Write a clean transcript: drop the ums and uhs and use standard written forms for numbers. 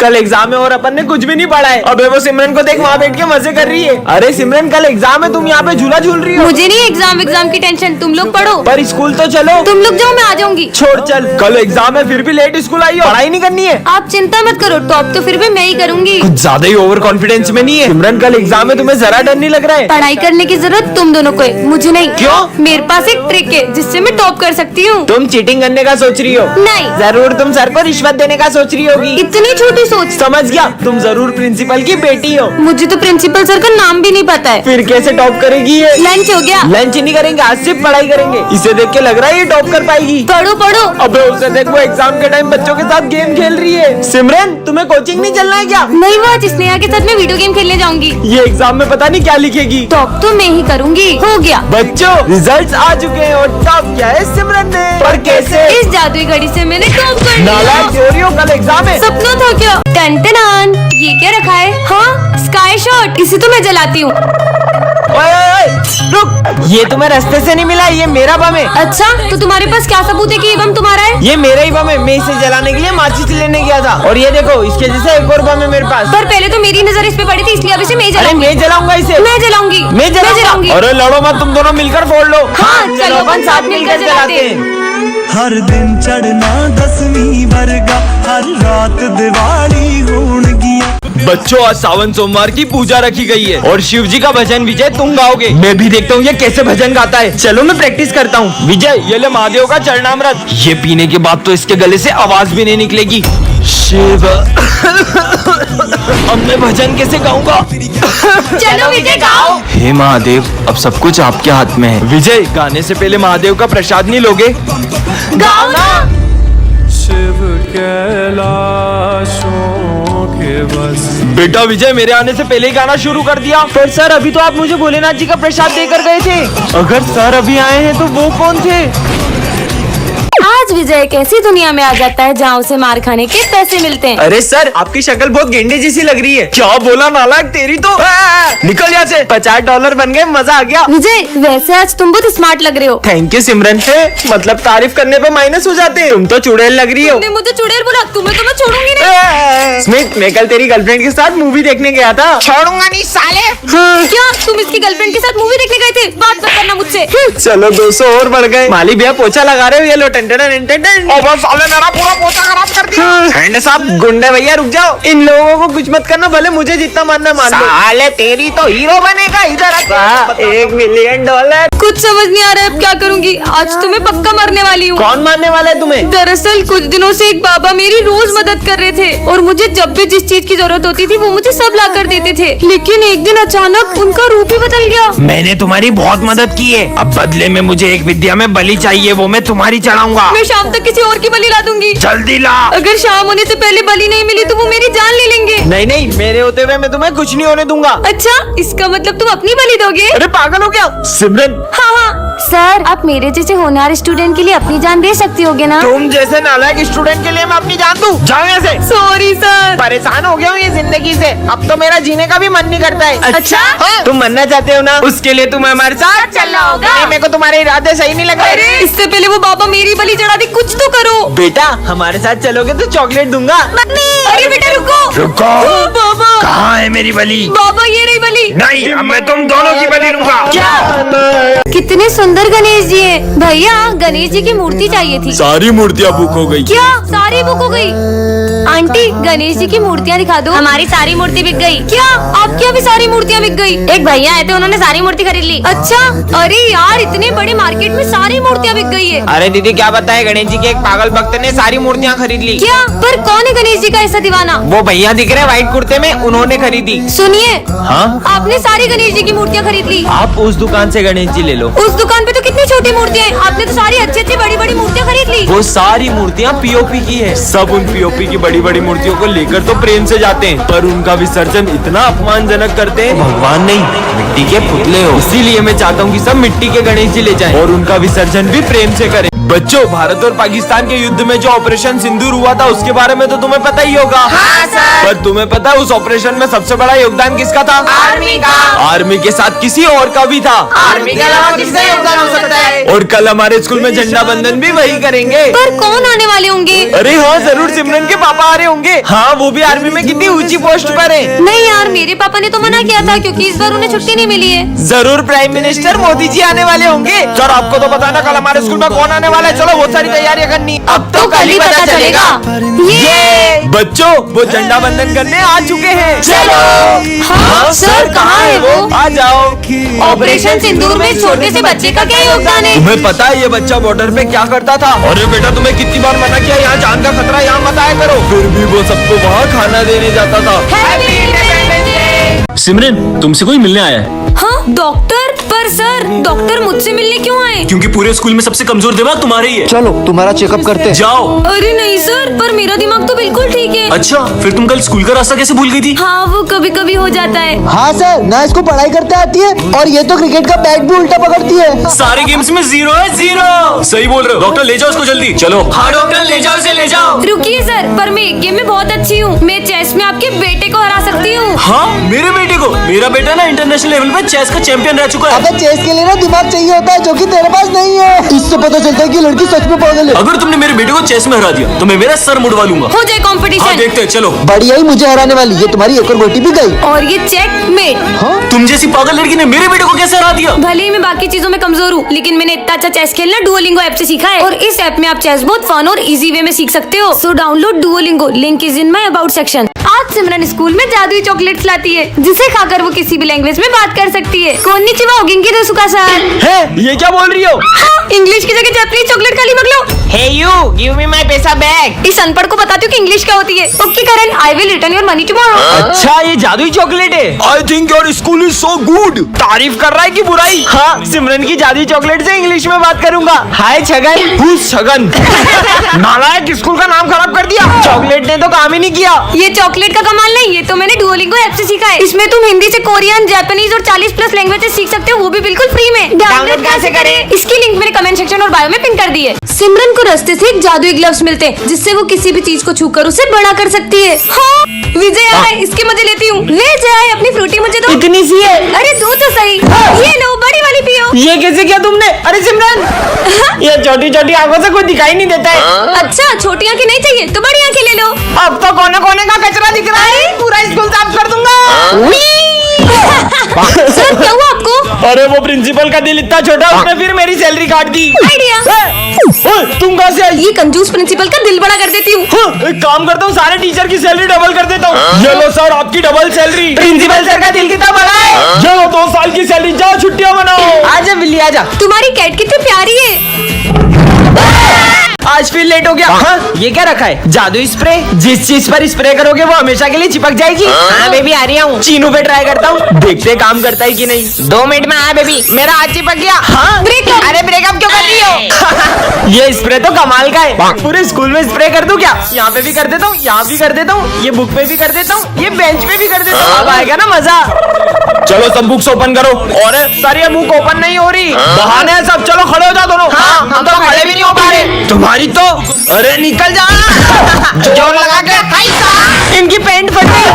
कल एग्जाम है और अपन ने कुछ भी नहीं पढ़ा है। अबे वो सिमरन को देख वहाँ बैठ के मजे कर रही है। अरे सिमरन कल एग्जाम है, तुम यहाँ पे झूला झूल रही हो। मुझे नहीं एग्जाम की टेंशन, तुम लोग पढ़ो। पर स्कूल तो चलो। तुम लोग जाओ, मैं आ जाऊंगी। छोड़ चल, कल एग्जाम है फिर भी लेट स्कूल आई हो, पढ़ाई नहीं करनी है। आप चिंता मत करो, टॉप तो फिर भी मैं ही करूंगी। कुछ ज्यादा ही ओवर कॉन्फिडेंस में नहीं है। सिमरन कल एग्जाम है, तुम्हें जरा डर नहीं लग रहा है? पढ़ाई करने की जरूरत तुम दोनों को है, मुझे नहीं। क्यों? मेरे पास एक ट्रिक है जिससे मैं टॉप कर सकती हूँ। तुम चीटिंग करने का सोच रही हो? नहीं। जरूर तुम सर को रिश्वत देने का सोच रही होगी। इतनी छोटी सोच। समझ गया, तुम जरूर प्रिंसिपल की बेटी हो। मुझे तो प्रिंसिपल सर का नाम भी नहीं पता है। फिर कैसे टॉप करेगी ये? लंच हो गया? लंच नहीं करेंगे, आज सिर्फ पढ़ाई करेंगे। इसे देख के लग रहा है ये टॉप कर पाएगी। पढ़ो पढ़ो। अबे उसे देख, वो एग्जाम के टाइम बच्चों के साथ गेम खेल रही है। सिमरन तुम्हें कोचिंग नहीं चलना है क्या? नहीं, वो आज स्नेहा के साथ मैं वीडियो गेम खेलने जाऊंगी। ये एग्जाम में पता नहीं क्या लिखेगी। टॉप तो मैं ही करूंगी। हो गया बच्चों, रिजल्ट्स आ चुके हैं और टॉप किया है सिमरन ने। पर कैसे? इस जादुई घड़ी से मैंने टॉप कर लिया। नालायक चोरी हो, कल एग्जाम है। सपना था क्या? टन ये क्या रखा है? हाँ, स्काई शॉट। इसे तो मैं जलाती हूँ। ओए, रुक, ये तुम्हें रास्ते से नहीं मिला, ये मेरा बम है। अच्छा, तो तुम्हारे पास क्या सबूत है कि ये बम तुम्हारा है? ये मेरा ही बम है, मैं इसे जलाने के लिए माचिस लेने गया था। और ये देखो, इसके जैसे एक और बम है मेरे पास। पर पहले तो मेरी नजर इस पे पड़ी थी, इसलिए अब इसे मैं अरे जलाऊंगी। मैं जलाऊंगा इसे। मैं जलाऊंगी। मैं जलाऊंगी। अरे लड़ो मत, तुम दोनों मिलकर फोड़ लो। हाँ, चलो अपन साथ मिलकर जलाते हैं। हर दिन चढ़ना 10वीं वर्गा, हर रात दिवाली होण गिया। बच्चों, आज सावन सोमवार की पूजा रखी गई है और शिव जी का भजन विजय तुम गाओगे। मैं भी देखता हूँ ये कैसे भजन गाता है। चलो मैं प्रैक्टिस करता हूँ। विजय, ये ले महादेव का चरणामृत। ये पीने के बाद तो इसके गले से आवाज भी नहीं निकलेगी। शिव अब मैं भजन कैसे गाऊंगा? चलो विजय गाओ। हे महादेव, अब सब कुछ आपके हाथ में है। विजय, गाने से पहले महादेव का प्रसाद नहीं लोगे? गाओ ना। शिव कैलाशों के बस। बेटा विजय, मेरे आने से पहले ही गाना शुरू कर दिया। पर सर, अभी तो आप मुझे भोलेनाथ जी का प्रसाद देकर गए थे। अगर सर अभी आए हैं तो वो कौन थे? आज विजय एक ऐसी दुनिया में आ जाता है जहाँ उसे मार खाने के पैसे मिलते हैं। अरे सर, आपकी शक्ल बहुत गेंडे जैसी लग रही है। क्या बोला नालायक, तेरी तो निकल यहाँ से। $50 बन गए, मजा आ गया। विजय, वैसे आज तुम बहुत स्मार्ट लग रहे हो। थैंक यू सिमरन से, मतलब तारीफ करने पे माइनस हो जाते हैं। तुम तो चुड़ैल लग रही हो। तुमने मुझे चुड़ैल बोला, तुम्हें तो मैं छोड़ूंगी नहीं। स्मिथ, मैं कल तेरी गर्लफ्रेंड के साथ मूवी देखने गया था। छोड़ूंगा नहीं साले। क्या तुम इसकी गर्लफ्रेंड के साथ मूवी देखने गए थे? बात मत करना मुझसे। चलो 200 और बढ़ गए। माली भैया पोछा लगा रहे हो, ये लो टन साले मेरा पूरा पोछा खराब कर दिया। हैंड साहब, गुंडे भैया रुक जाओ। इन लोगों को कुछ मत करना, भले मुझे जितना मानना मान लो। साले तेरी तो हीरो बनेगा। इधर $1 मिलियन। कुछ समझ नहीं आ रहा है, अब क्या करूंगी? आज तो मैं पक्का मरने वाली हूँ। कौन मारने वाला है तुम्हें? दरअसल कुछ दिनों से एक बाबा मेरी रोज मदद कर रहे थे और मुझे जब भी जिस चीज की जरूरत होती थी वो मुझे सब ला कर देते थे। लेकिन एक दिन अचानक उनका रूप ही बदल गया। मैंने तुम्हारी बहुत मदद की है, अब बदले में मुझे एक विद्या में बलि चाहिए, वो मैं तुम्हारी चढ़ाऊंगा। मैं शाम तक किसी और की बलि ला दूंगी। जल्दी ला। अगर शाम होने से पहले बलि नहीं मिली तो वो मेरी जान ले लेंगे। नहीं नहीं, मेरे होते हुए मैं तुम्हें कुछ नहीं होने दूंगा। अच्छा, इसका मतलब तुम अपनी बलि दोगे? अरे पागल हो क्या सिमरन? हाँ हाँ सर, आप मेरे जैसे होनहार स्टूडेंट के लिए अपनी जान दे सकती होगे ना? तुम जैसे नालायक स्टूडेंट के लिए मैं अपनी जान दूं? जाओ यहाँ से। Sorry sir. परेशान हो गया हूँ ये जिंदगी से, अब तो मेरा जीने का भी मन नहीं करता है। अच्छा? हाँ? तुम मरना चाहते हो ना, उसके लिए तुम्हें हमारे साथ चलना होगा। नहीं, मेरे को तुम्हारे इरादे सही नहीं लग रहे। इससे पहले वो बाबा मेरी बलि चढ़ा दी, कुछ तो करो। बेटा, हमारे साथ चलोगे तो चॉकलेट दूंगा। अरे बेटा रुको। रुको। ओ बाबा। कहाँ है मेरी बलि? बाबा ये रही बलि। नहीं, अब मैं तुम दोनों की बलि दूंगा। क्या? कितने सुंदर गणेश जी हैं। भैया, गणेश जी की मूर्ति चाहिए थी। सारी मूर्तियाँ बुक हो गई। क्या सारी बुक हो गई? आंटी, गणेश जी की मूर्तियाँ दिखा दो। हमारी सारी मूर्ति बिक गई। क्या आपकी अभी सारी मूर्तियाँ बिक गई? एक भैया आए थे, उन्होंने सारी मूर्ति खरीद ली। अच्छा? अरे यार, इतने बड़े मार्केट में सारी मूर्तियाँ बिक गई है। अरे दीदी, क्या बताए, गणेश जी के एक पागल भक्त ने सारी मूर्तियाँ खरीद ली। क्या? पर कौन है गणेश जी का ऐसा दीवाना? वो भैया दिख रहे व्हाइट कुर्ते में, उन्होंने खरीदी। सुनिए, हाँ? आपने सारी गणेश जी की मूर्तियाँ खरीद ली। आप उस दुकान से गणेश जी ले लो। उस दुकान पे तो कितनी छोटी मूर्तियाँ हैं, आपने तो सारी अच्छी अच्छी बड़ी बड़ी मूर्तियाँ खरीद ली। वो सारी मूर्तियाँ पीओपी की है। सब उन पीओपी की बड़ी बड़ी मूर्तियों को लेकर तो प्रेम से जाते हैं, पर उनका विसर्जन इतना अपमानजनक करते हैं। भगवान नहीं, मिट्टी के पुतले हो। इसीलिए मैं चाहता हूँ कि सब मिट्टी के गणेश जी ले जाएं और उनका विसर्जन भी प्रेम से करें। बच्चों, भारत और पाकिस्तान के युद्ध में जो ऑपरेशन सिंदूर हुआ था उसके बारे में तो तुम्हें पता ही होगा। हाँ सर। पर तुम्हें पता है उस ऑपरेशन में सबसे बड़ा योगदान किसका था? आर्मी का। आर्मी के साथ किसी और का भी था। आर्मी के अलावा किसका योगदान हो सकता है? और कल हमारे स्कूल में झंडा बंधन भी वही करेंगे। पर कौन आने वाले होंगे? अरे हाँ, जरूर सिमरन के पापा आ रहे होंगे। हाँ, वो भी आर्मी में कितनी ऊंची पोस्ट पर है। नहीं यार, मेरे पापा ने तो मना किया था क्योंकि इस बार उन्हें छुट्टी नहीं मिली है। जरूर प्राइम मिनिस्टर मोदी जी आने वाले होंगे। सर, आपको तो पता ना कल हमारे स्कूल में कौन आने वाला है। चलो बहुत सारी तैयारियां करनी। अब तो कल ही पता चलेगा। ये बच्चों, वो झंडा बंधन करने आ चुके हैं। चलो। हाँ सर, कहाँ है वो? आ जाओ। ऑपरेशन सिंदूर में इस छोटे से बच्चे का क्या योगदान है? तुम्हें पता है ये बच्चा बॉर्डर पे क्या करता था? अरे बेटा, तुम्हें कितनी बार मना किया, यहाँ जान का खतरा, यहाँ मत आया करो। फिर भी वो सबको वहाँ खाना देने जाता था। Happy independence day. सिमरन, तुमसे कोई मिलने आया है? हाँ डॉक्टर। पर सर, डॉक्टर मुझसे मिलने क्यों आए? क्योंकि पूरे स्कूल में सबसे कमजोर दिमाग तुम्हारा ही है। चलो तुम्हारा चेकअप करते हैं। जाओ। अरे नहीं सर, पर मेरा दिमाग तो बिल्कुल ठीक है। अच्छा, फिर तुम कल स्कूल का रास्ता कैसे भूल गई थी? हाँ, वो कभी कभी हो जाता है। हाँ सर, ना इसको पढ़ाई करते आती है और ये तो क्रिकेट का बैट भी उल्टा पकड़ती है। सारे गेम्स में 0 है 0। सही बोल रहे हो। डॉक्टर ले जाओ उसको जल्दी। चलो। हाँ डॉक्टर, ले जाओ इसे, ले जाओ। रुकिए सर, पर मैं एक गेम में बहुत अच्छी हूँ। मैं चेस में आपके बेटे को हरा सकती हूँ। हाँ, मेरे बेटे को। मेरा बेटा ना इंटरनेशनल लेवल पे चेस का चैंपियन रह चुका है। अबे चेस के लिए ना दिमाग चाहिए होता है, जो कि तेरे पास नहीं है। इससे पता चलता है कि लड़की सच में पागल है। अगर तुमने मेरे बेटे को चेस में हरा दिया तो मैं मेरा सर मुड़वा लूंगा। हो जाए हाँ कंपटीशन। देखते हैं, चलो। बढ़िया ही मुझे हराने वाली, ये तुम्हारी एक और गोटी भी गई। और ये चेकमेट। हाँ? तुम जैसी पागल लड़की ने मेरे बेटे को कैसे हरा दिया? भले ही मैं बाकी चीजों में कमजोर हूँ, लेकिन मैंने इतना अच्छा चेस खेलना डुओलिंगो ऐप से सीखा है। और इस ऐप में आप चेस बहुत फन और इजी वे में सीख सकते हो। So download Duolingo, link is in my about section. आज सिमरन स्कूल में जादुई चॉकलेट्स लाती है, जिसे खाकर वो किसी भी लैंग्वेज में बात कर सकती है। कोन्निचिवा होगिंगी तो सुखा सर। है, ये क्या बोल रही हो? हाँ, इंग्लिश की जगह जापानीज चॉकलेट खाली मगलो। Hey you, give me my पैसा बैक। इस अनपढ़ को बताती हूँ कि इंग्लिश क्या होती है। Okay Karan, I will return your money tomorrow. अच्छा, ये जादुई चॉकलेट है। I think your school is so good. तारीफ कर रहा है कि बुराई? हाँ, सिमरन की जादुई चॉकलेट से इंग्लिश में बात करूंगा। हाय छगन। Who's छगन? नालायक, स्कूल का नाम खराब कर दिया। चॉकलेट ने तो काम ही नहीं किया। ये चॉकलेट का कमाल नहीं, ये तो मैंने डुओलिंगो ऐप से सीखा है। इसमें तुम हिंदी से कोरियन, जापानीज और 40+ लैंग्वेजेस सीख सकते हो, वो भी बिल्कुल फ्री में। डाउनलोड कैसे करें? इसकी लिंक मैंने कमेंट सेक्शन और बायो में पिन कर दी है। सिमरन को रास्ते से एक जादुई ग्लव्स मिलते हैं, जिससे वो किसी भी चीज को छूकर उसे बड़ा कर सकती है। हाँ, विजय आए, इसके मजे लेती हूँ। ले जाए अपनी फ्रूटी मुझे दो। इतनी सी है। अरे दो तो सही। ये लो, बड़ी वाली पियो। ये कैसे किया तुमने? अरे सिमरन, ये छोटी छोटी आंखों से कुछ दिखाई नहीं देता है। अच्छा, छोटी आंखें नहीं चाहिए तो बड़ी आंखें ले लो। अब तो कोने कोने का कचरा दिख रहा है। पूरा स्कूल साफ कर दूंगा। सर, क्या हुआ आपको? अरे वो प्रिंसिपल का दिल इतना छोटा, उसने फिर मेरी सैलरी काट दी। आइडिया। तुम कहाँ से आई? ये कंजूस प्रिंसिपल का दिल बड़ा कर देती हूँ। एक काम करता हूँ, सारे टीचर की सैलरी डबल कर देता हूँ। ये लो सर, आपकी डबल सैलरी। प्रिंसिपल सर का दिल कितना बड़ा है। ये लो 2 साल की सैलरी, जाओ छुट्टियां मनाओ। आजा बिल्ली आजा। तुम्हारी कैट कितनी प्यारी है। आज फिर लेट हो गया। हाँ, ये क्या रखा है? जादुई स्प्रे। जिस चीज पर स्प्रे करोगे वो हमेशा के लिए चिपक जाएगी। हाँ बेबी, आ रही हूँ। चीनू पे ट्राई करता हूँ, देखते काम करता है कि नहीं। 2 मिनट में आया बेबी, मेरा हाथ चिपक गया। हाँ, ब्रेकअप। अरे ब्रेकअप क्यों कर रही हो? ये स्प्रे तो कमाल का है। पूरे स्कूल में स्प्रे कर दूं क्या? यहाँ पे भी कर देता हूँ, यहाँ भी कर देता हूँ, ये बुक पे भी कर देता हूँ, ये बेंच पे भी कर देता हूँ। अब आएगा ना मजा। चलो सब बुक्स ओपन करो। और सर, ये बुक ओपन नहीं हो रही। बहाने हैं सब। चलो खड़े हो जाओ दोनों। हाँ, हम तो खड़े भी नहीं हो पा रहे। तुम्हारी तो, अरे निकल जा। जोर लगा के। इनकी पैंट फट गई।